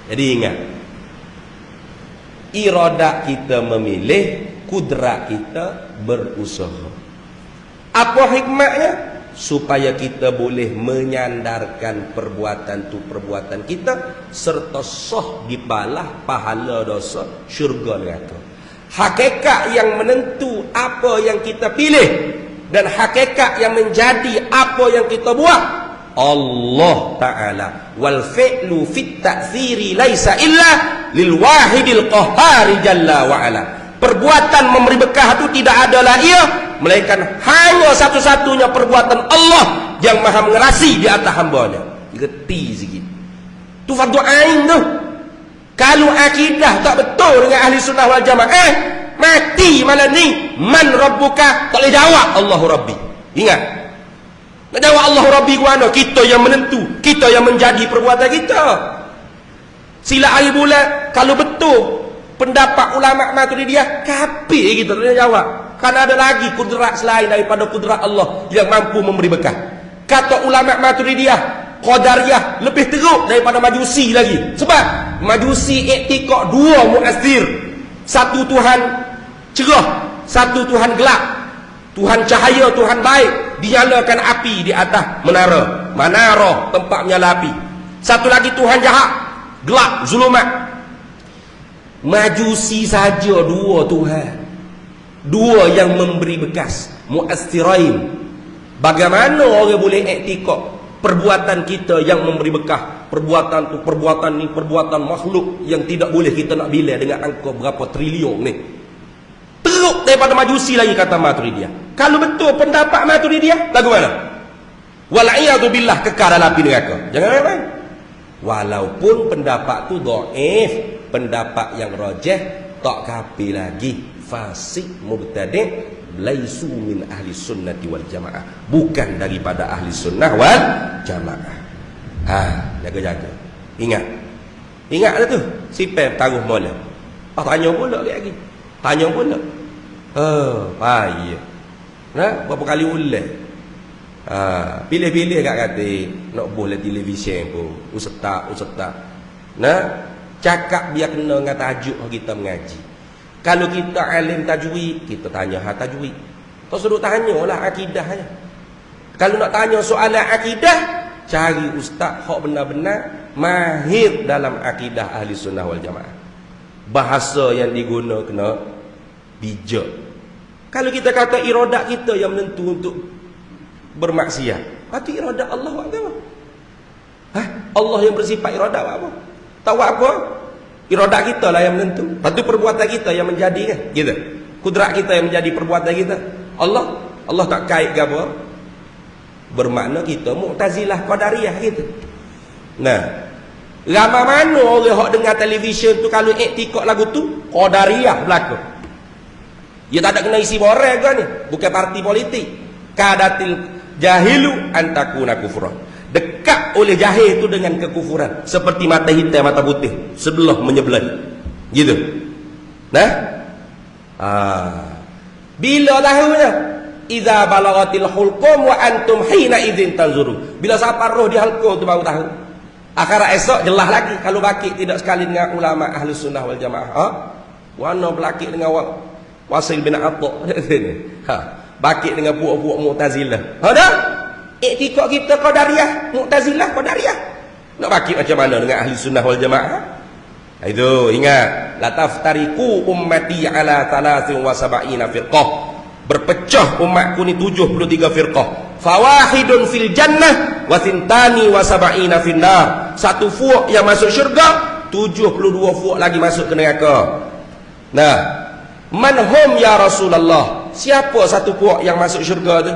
Jadi ingat, iradah kita memilih, kudrat kita berusaha. Apa hikmahnya? Supaya kita boleh menyandarkan perbuatan tu perbuatan kita, serta sah dibalah pahala dosa syurga neraka. Hakikat yang menentu apa yang kita pilih dan hakikat yang menjadi apa yang kita buat, Allah Ta'ala. Wal fi'lu fit ta'thiri laisa illa lil wahidil qahhari jalla wa ala. Perbuatan memberi bekah itu tidak adalah ia, melainkan hanya satu-satunya perbuatan Allah yang maha mengerasi di atas hambanya. Reti sikit. Tu fardu ain tu. Kalau akidah tak betul dengan ahli sunnah wal jamaah, mati malam ni. Man rabbuka? Tak boleh jawab Allahu Rabbi. Ingat. Nak jawab Allahu Rabbi ke mana? Kita yang menentu, kita yang menjadi perbuatan kita. Sila air bulan, kalau betul pendapat ulama Maturidiyah, kafir kita tak boleh jawab. Karena ada lagi kudrat selain daripada kudrat Allah yang mampu memberi bekah. Kata ulama Maturidiyah, Qadariyah lebih teruk daripada Majusi lagi. Sebab Majusi iktikad dua mu'assir. Satu Tuhan cerah, satu Tuhan gelap. Tuhan cahaya, Tuhan baik, dinyalakan api di atas menara. Manara tempat menyala api. Satu lagi Tuhan jahat, gelap, zulumat. Majusi saja dua Tuhan, dua yang memberi bekas, mu'assirain. Bagaimana orang boleh iktikad perbuatan kita yang memberi bekah? Perbuatan tu, perbuatan ni, perbuatan makhluk yang tidak boleh kita nak bila dengan angka berapa triliun ni. Teruk daripada Majusi lagi, kata Maturidiyah. Kalau betul pendapat Maturidiyah, lagu mana? Wal'iyadu billah, kekal dalam api neraka. Jangan main-main. Walaupun pendapat tu dhaif, pendapat yang rajih, tak kafir lagi, fasik, mubtadi', laisu min ahli sunnati wal jamaah, bukan daripada ahli sunnah wal jamaah. Jaga-jaga. Ingat dah tu. Sipai taruh mola. Tanya pula lagi. Tanya pula. Payah. Nah, berapa kali ulang. Pilih-pilih kat kata nak boleh televisyen pun. Ustaz. Nah, cakap biar kena dengan tajuk kita mengaji. Kalau kita alim tajwid, kita tanya tajwid. Tak suruh tanyalah akidahnya. Kalau nak tanya soalan akidah, cari ustaz hak benar-benar mahir dalam akidah ahli sunnah wal jamaah. Bahasa yang diguna kena bijak. Kalau kita kata iradat kita yang menentu untuk bermaksiat, berarti iradat Allah buat apa? Allah yang bersifat iradat buat apa? Tak buat apa? Iradat kita lah yang menentu. Lepas tu perbuatan kita yang menjadi kan? Gitu. Kudrat kita yang menjadi perbuatan kita. Allah tak kait ke apa? Bermakna kita Mu'tazilah Qadariyah gitu. Nah, ramai mana orang hok dengar televisyen tu kalau iktikad lagu tu Qadariyah belaka. Dia tak ada kena isi borang ke ni? Bukan parti politik. Kadatil jahilu antakuna kufran. Dekat oleh jahil itu dengan kekufuran, seperti mata hitam mata putih sebelah menyebelah gitu. Nah, bila lahunya idza balagatil hulqum wa antum hina idzin tanzuru. Bila sampai roh di halqum tu baru tahu. Akhirat esok jelas lagi. Kalau bakit tidak sekali dengan ulama ahli sunnah wal jamaah. Wana belakik dengan Wasil bin Atta. Bakit dengan puak-puak Mu'tazilah. Dah? Iktikad kita Qadariyah, Mu'tazilah Qadariyah. Nak bakit macam mana dengan ahli sunnah wal jamaah? Itu ingat, la taftariku ummati ala 73 firqah. Berpecah umatku ni 73 firqah. Fawahidun fil jannah wa thintani wa sab'ina fin nar. Satu fuq yang masuk syurga, 72 fuq lagi masuk ke neraka. Nah, man hum ya Rasulullah? Siapa satu puak yang masuk syurga tu?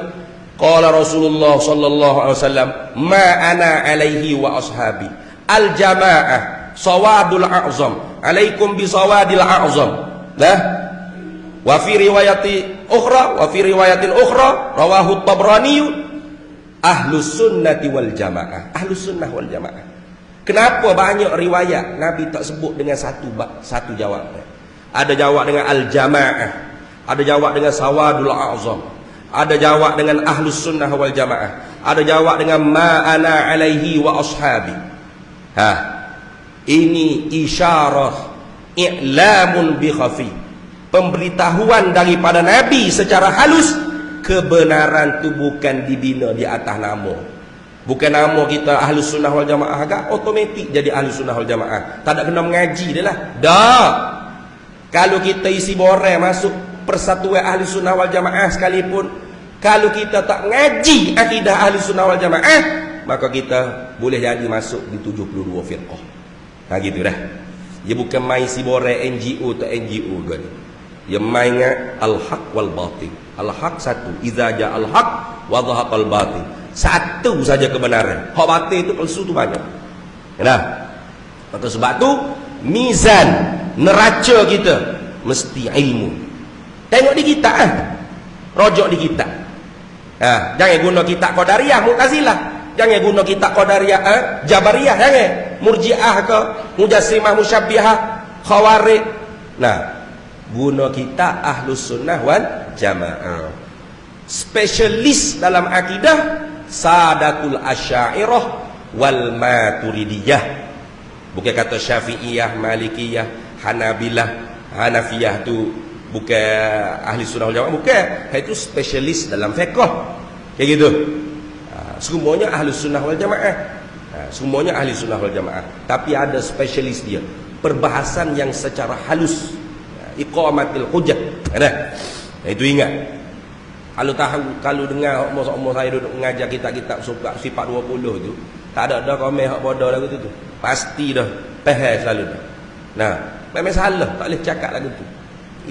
Qala Rasulullah sallallahu alaihi wasallam, ma ana alaihi wa ashabi. Al jamaah sawadul a'zam. Alaikum bi sawadil a'zam. Nah. Wa fi riwayatin ukhra rawahu Tabrani ahlus sunnati wal jamaah. Ahlus sunnah wal jamaah. Kenapa banyak riwayat Nabi tak sebut dengan satu jawab? Ada jawab dengan al jamaah, ada jawab dengan sawadul a'zam, ada jawab dengan ahlus sunnah wal jamaah, ada jawab dengan ma ana alaihi wa ashabi. Ini isyarah i'lamun bi khafi, pemberitahuan daripada Nabi secara halus. Kebenaran tu bukan dibina di atas nama. Bukan nama kita Ahlus Sunnah wal Jamaah agak automatik jadi Ahlus Sunnah wal Jamaah. Tak ada kena mengaji dia lah. Dah. Kalau kita isi borang masuk persatuan Ahlus Sunnah wal Jamaah sekalipun, kalau kita tak mengaji akidah Ahlus Sunnah wal Jamaah, maka kita boleh jadi masuk di 72 firqah. Ha gitu dah. Dia bukan main isi borang NGO atau NGO kan. Dia main al-haq wal batil. Al-haq satu, idza ja'al haq wa dhahaqal batil. Satu saja kebenaran. Hak batil itu palsu tu banyak. Kenapa? Maka sebab tu mizan neraca kita mesti ilmu. Tengok di kitab ah. Rojok di kitab. Jangan guna kitab Qadariyah, Mu'tazilah. Jangan guna kitab Qadariyah, Jabariyah, jangan. Murji'ah ke, Mujassimah, Musyabbihah, Khawarij. Nah, guna kitab Ahlus Sunnah wal Jamaah. Spesialis dalam akidah Sadatul Asy'ariyah wal Maturidiyah. Bukan kata Syafi'iyah, Malikiyah, Hanabilah, Hanafiyah tu bukan ahli sunnah wal jamaah, bukan. Itu spesialis dalam fiqh. Kayak gitu. Semuanya ahli sunnah wal jamaah. Semuanya ahli sunnah wal jamaah, tapi ada spesialis dia. Perbahasan yang secara halus. Iqamatil hujjah. Ada. Itu ingat. Kalau dengar umur saya duduk mengajar kitab-kitab sifat 20 tu, tak ada komen hak bodoh lagu tu. Pasti dah faham selalu dah. Nah, memang salah, tak boleh cakap lagu tu.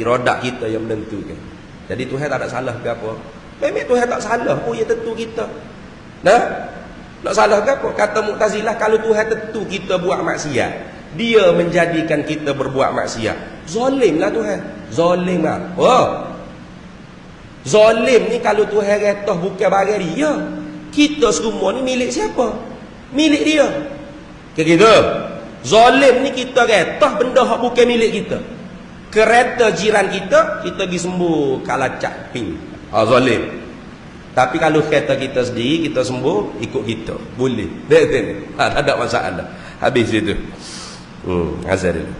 Iradat kita yang menentukan. Jadi Tuhan tak ada salah ke apa? Memang Tuhan tak salah. Oh, ya tentu kita. Nah, nak salah ke apa? Kata Mu'tazilah, kalau Tuhan tentu kita buat maksiat, dia menjadikan kita berbuat maksiat. Zalimlah Tuhan. Zalim lah. Oh. Zalim ni kalau Tuhan kata bukan barang dia. Kita semua ni milik siapa? Milik dia. Kayak gitu. Zalim ni kita kata benda hak bukan milik kita. Kereta jiran kita pergi sembuh kalacak ping. Zalim. Tapi kalau kereta kita sendiri, kita sembuh, ikut kita. Boleh. Tak ada masalah. Habis itu. Azal dulu.